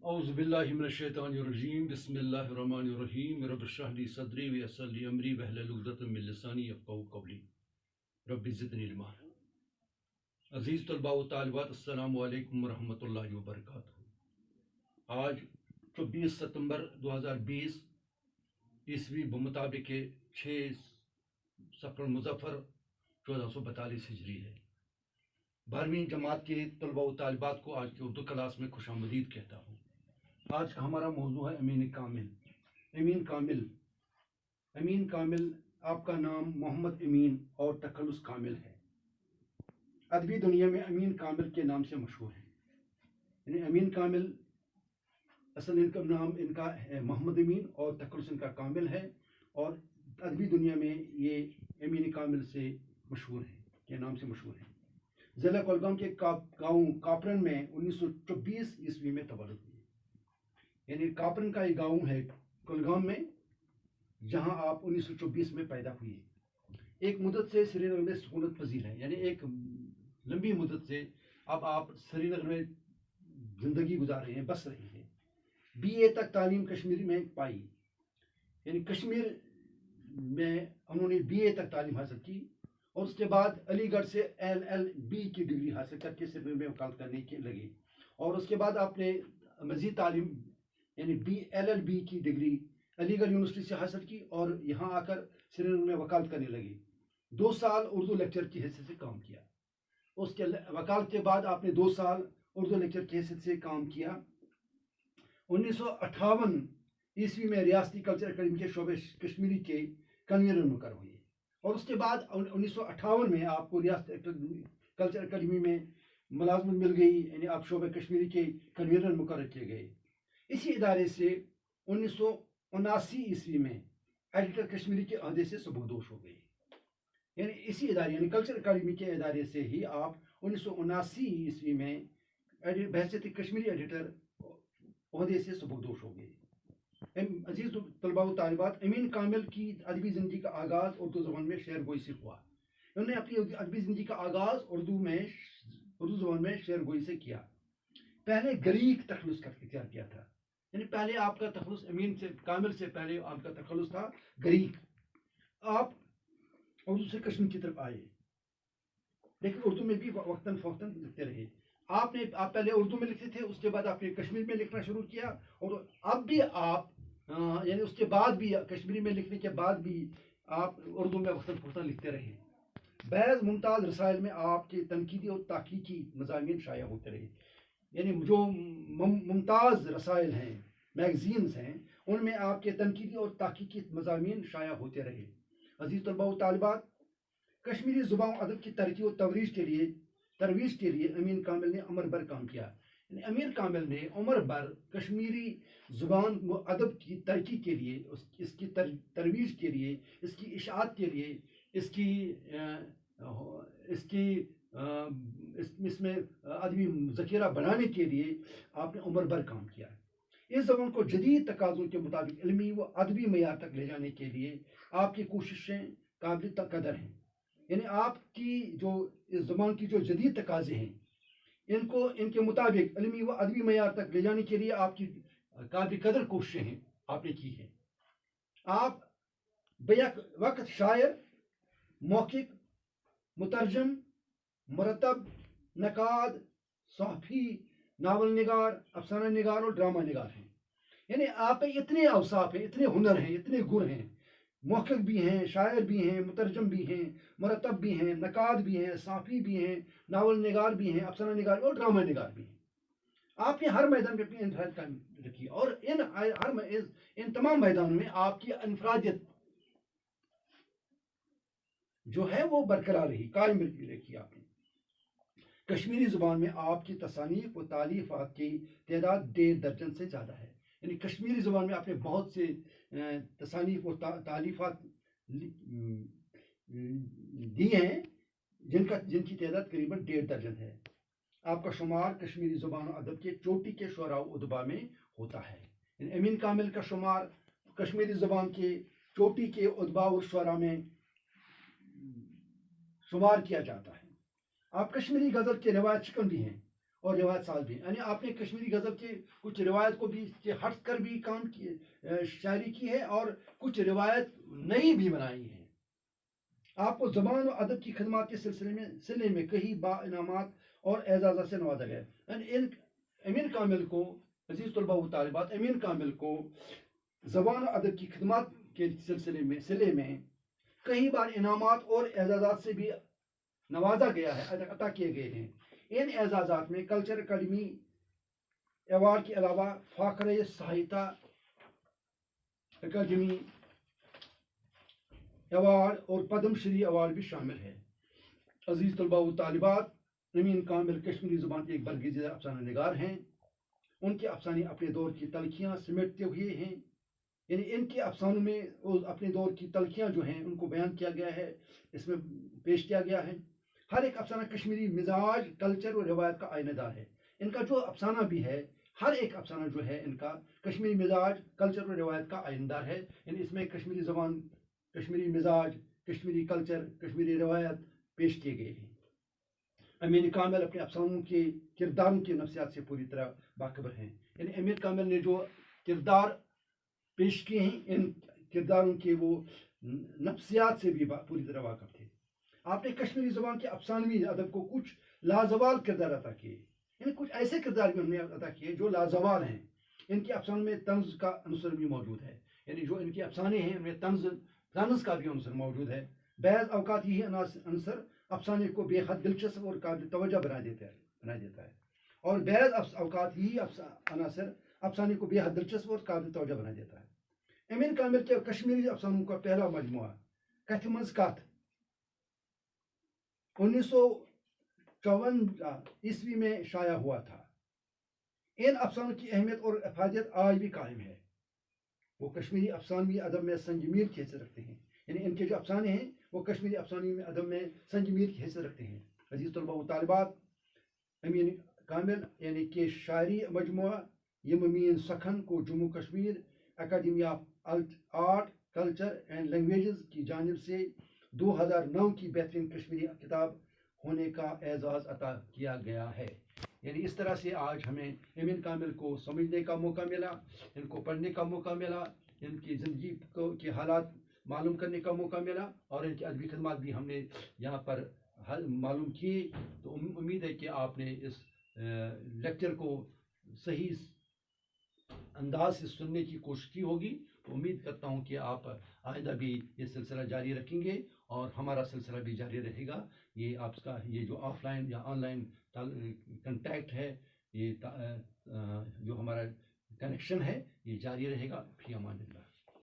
اعوذ باللہ من الشیطان الرجیم بسم اللہ الرحمن الرحیم رب اشرح لی صدری ویسر لی امری واحلل عقدۃ من لسانی یفقہوا قولی رب زدنی علما۔ عزیز طلباء و طالبات، السلام علیکم ورحمۃ اللہ وبرکاتہ۔ آج 24 ستمبر 2020 عیسوی بمطابق 6 صفر المظفر 1442 ہجری ہے۔ 12ویں جماعت کے طلباء و طالبات کو آج کی اردو کلاس میں خوش آمدید کہتا ہوں۔ آج کا ہمارا موضوع ہے امین کامل۔ امین کامل آپ کا نام محمد امین اور تخلص کامل ہے۔ ادبی دنیا میں امین کامل کے نام سے مشہور ہے، یعنی امین کامل اصل ان کا نام ان کا ہے محمد امین اور تخلص ان کا کامل ہے، اور ادبی دنیا میں یہ امین کامل سے مشہور ہے، کے نام سے مشہور ہے۔ ضلع کولگام کے گاؤں کاپرن میں 1924 عیسوی میں تولد ہوئی، یعنی کاپرن کا ایک گاؤں ہے کولگام میں جہاں آپ 1924 میں پیدا ہوئی۔ ایک مدت سے سری نگر میں سکونت پذیر ہے، یعنی ایک لمبی مدت سے اب آپ سری نگر میں زندگی گزار رہے ہیں، بس رہے ہیں۔ BA تک تعلیم کشمیر میں پائی، یعنی کشمیر میں انہوں نے BA تک تعلیم حاصل کی، اور اس کے بعد علی گڑھ سے LLB کی ڈگری حاصل کر کے سری نگر میں وکالت کرنے کے لگے، اور اس کے بعد آپ نے مزید تعلیم یعنی LLB کی ڈگری علی گڑھ یونیورسٹی سے حاصل کی، اور یہاں آ کر سری نگر میں وکالت کرنے لگے۔ 2 سال اردو لیکچر کی حیثیت سے کام کیا۔ اس کے وکالت کے بعد آپ نے 2 سال اردو لیکچر کی حیثیت سے کام کیا۔ 1958 عیسوی میں ریاستی کلچر اکیڈمی کے شعبے کشمیری کے کنوینر مقرر ہوئے، اور اس کے بعد 1958 میں آپ کو ریاستی کلچر اکیڈمی میں ملازمت مل گئی، یعنی آپ شعبہ کشمیری کے کنوینر مقرر کیے گئے۔ اسی ادارے سے 1979 عیسوی میں ایڈیٹر کشمیری کے عہدے سے سبکدوش ہو گئے، یعنی اسی ادارے یعنی کلچر اکیڈمی کے ادارے سے ہی آپ 1979 عیسوی میں بحیثیت کشمیری ایڈیٹر عہدے سے سبکدوش ہو گئے۔ عزیز طلباء و طالبات، امین کامل کی ادبی زندگی کا آغاز اردو زبان میں شعر گوئی سے ہوا۔ انہوں نے اپنی ادبی زندگی کا آغاز اردو زبان میں شعر گوئی سے کیا۔ پہلے گریک تخلص کا اختیار کیا تھا، یعنی پہلے آپ کا تخلص امین سے کامل سے پہلے آپ کا تخلص تھا گریک۔ آپ اردو سے کشمیر کی طرف آئے، لیکن اردو میں بھی وقتاً فوقتاً لکھتے رہے۔ آپ پہلے اردو میں لکھتے تھے، اس کے بعد آپ نے کشمیر میں لکھنا شروع کیا، اور اب بھی آپ یعنی اس کے بعد بھی کشمیری میں لکھنے کے بعد بھی آپ اردو میں وقتاً فوقتاً لکھتے رہے۔ بعض ممتاز رسائل میں آپ کے تنقیدی اور تحقیقی مضامین شائع ہوتے رہے، یعنی جو ممتاز رسائل ہیں، میگزینز ہیں، ان میں آپ کے تنقیدی اور تحقیقی مضامین شائع ہوتے رہے۔ عزیز طلباء و طالبات، کشمیری زبان و ادب کی ترقی و ترویج کے لیے امین کامل نے عمر بھر کام کیا، یعنی امین کامل نے عمر بھر کشمیری زبان و ادب کی ترقی کے لیے، اس کی ترویج کے لیے، اس کی اشاعت کے لیے، اس میں ادبی ذخیرہ بنانے کے لیے آپ نے عمر بھر کام کیا ہے۔ اس زبان کو جدید تقاضوں کے مطابق علمی و ادبی معیار تک لے جانے کے لیے آپ کی کوششیں قابل قدر ہیں، یعنی آپ کی جو اس زبان کی جو جدید تقاضے ہیں ان کے مطابق علمی و ادبی معیار تک لے جانے کے لیے آپ کی قابل قدر کوششیں ہیں آپ نے کی ہیں۔ آپ بیک وقت شاعر، موقع، مترجم، مرتب، نقاد، صحافی، ناول نگار، افسانہ نگار اور ڈرامہ نگار ہیں، یعنی آپ پہ اتنے اوصاف ہیں، اتنے ہنر ہیں، اتنے گن ہیں۔ محقق بھی ہیں، شاعر بھی ہیں، مترجم بھی ہیں، مرتب بھی ہیں، نقاد بھی ہیں، صحافی بھی ہیں، ناول نگار بھی ہیں، افسانہ نگار اور ڈرامہ نگار بھی ہیں۔ آپ نے ہر میدان میں اپنی انفرادیت قائم رکھی، اور ان تمام میدانوں میں آپ کی انفرادیت جو ہے وہ برقرار رہی، قائم رکھی آپ نے۔ کشمیری زبان میں آپ کی تصانیف و تالیفات کی تعداد 1.5 درجن سے زیادہ ہے، یعنی کشمیری زبان میں آپ نے بہت سے تصانیف و تالیفات دی ہیں جن کی تعداد قریباً 1.5 درجن ہے۔ آپ کا شمار کشمیری زبان و ادب کے چوٹی کے شعراء و ادبا میں ہوتا ہے، یعنی امین کامل کا شمار کشمیری زبان کے چوٹی کے ادبا و شعراء میں شمار کیا جاتا ہے۔ آپ کشمیری غزل کے روایت شکن بھی ہیں، اور روایت ساز بھی، یعنی آپ نے کشمیری غزل کے کچھ روایت کو بھی ہٹ کر بھی کام کی شاعری کی ہے اور کچھ روایت نئی بھی بنائی ہے. آپ کو زبان و ادب کی خدمات کے سلسلے میں کئی با انعامات اور اعزازات سے نوازا گیا. یعنی امین کامل کو، عزیز طلباء و طالبات، امین کامل کو زبان و ادب کی خدمات کے سلسلے میں کئی بار انعامات اور اعزازات سے بھی نوازا گیا ہے، عطا کیے گئے ہیں. ان اعزازات میں کلچر اکیڈمی ایوارڈ کے علاوہ فاخر ساہتیہ اکیڈمی ایوارڈ اور پدم شری ایوارڈ بھی شامل ہے. عزیز طلباء و طالبات، امین کامل کشمیری زبان کے ایک برگزیدہ افسانہ نگار ہیں. ان کے افسانے اپنے دور کی تلخیاں سمیٹتے ہوئے ہیں، یعنی ان کے افسانوں میں اپنے دور کی تلخیاں جو ہیں ان کو بیان کیا گیا ہے، اس میں پیش کیا گیا ہے. ہر ایک افسانہ کشمیری مزاج، کلچر اور روایت کا آئینہ دار ہے. ان کا جو افسانہ بھی ہے، ہر ایک افسانہ جو ہے ان کا کشمیری مزاج، کلچر اور روایت کا آئینہ دار ہے. یعنی اس میں کشمیری زبان، کشمیری مزاج، کشمیری کلچر، کشمیری روایت پیش کیے گئے ہیں. امین کامل اپنے افسانوں کے کرداروں کی نفسیات سے پوری طرح باخبر ہیں. یعنی امین کامل نے جو کردار پیش کیے ہیں، ان کرداروں کے وہ نفسیات سے بھی پوری طرح واقف تھے. آپ نے کشمیری زبان کے افسانوی ادب کو کچھ لازوال کردار عطا کیے، یعنی کچھ ایسے کردار بھی انہوں نے عطا کیے جو لازوال ہیں. ان کے افسانوں میں طنز کا عنصر بھی موجود ہے، یعنی جو ان کے افسانے ہیں ان میں طنز کا بھی عنصر موجود ہے. بعض اوقات یہی عنصر افسانے کو بے حد دلچسپ اور قابل توجہ بنا دیتا ہے، اور بعض اوقات یہی عناصر افسانے کو بے حد دلچسپ اور قابل توجہ بنا دیتا ہے. امین کامل کے کشمیری افسانوں کا پہلا مجموعہ کتھ منز کتھ 1954 میں شائع ہوا تھا. ان افسانوں کی اہمیت اور افادیت آج بھی قائم ہے. وہ کشمیری افسانوی ادب میں سنگ میل کی حیثیت رکھتے ہیں، یعنی ان کے جو افسانے ہیں وہ کشمیری افسانوی ادب میں سنگ میل کی حیثیت رکھتے ہیں. عزیز طلباء و طالبات، امین کامل یعنی کہ شاعری مجموعہ یم مین سکھن کو Jammu Kashmir academy of art, culture and languages کی جانب سے 2009 کی بہترین کشمیری کتاب ہونے کا اعزاز عطا کیا گیا ہے. یعنی اس طرح سے آج ہمیں امین کامل کو سمجھنے کا موقع ملا، ان کو پڑھنے کا موقع ملا، ان کی زندگی کے حالات معلوم کرنے کا موقع ملا، اور ان کی ادبی خدمات بھی ہم نے یہاں پر معلوم کی. تو امید ہے کہ آپ نے اس لیکچر کو صحیح انداز سے سننے کی کوشش کی ہوگی. تو امید کرتا ہوں کہ آپ آئندہ بھی یہ سلسلہ جاری رکھیں گے اور ہمارا سلسلہ بھی جاری رہے گا. یہ آپ کا یہ جو آف لائن یا آن لائن کنٹیکٹ ہے، یہ جو ہمارا کنیکشن ہے، یہ جاری رہے گا. فی امان اللہ.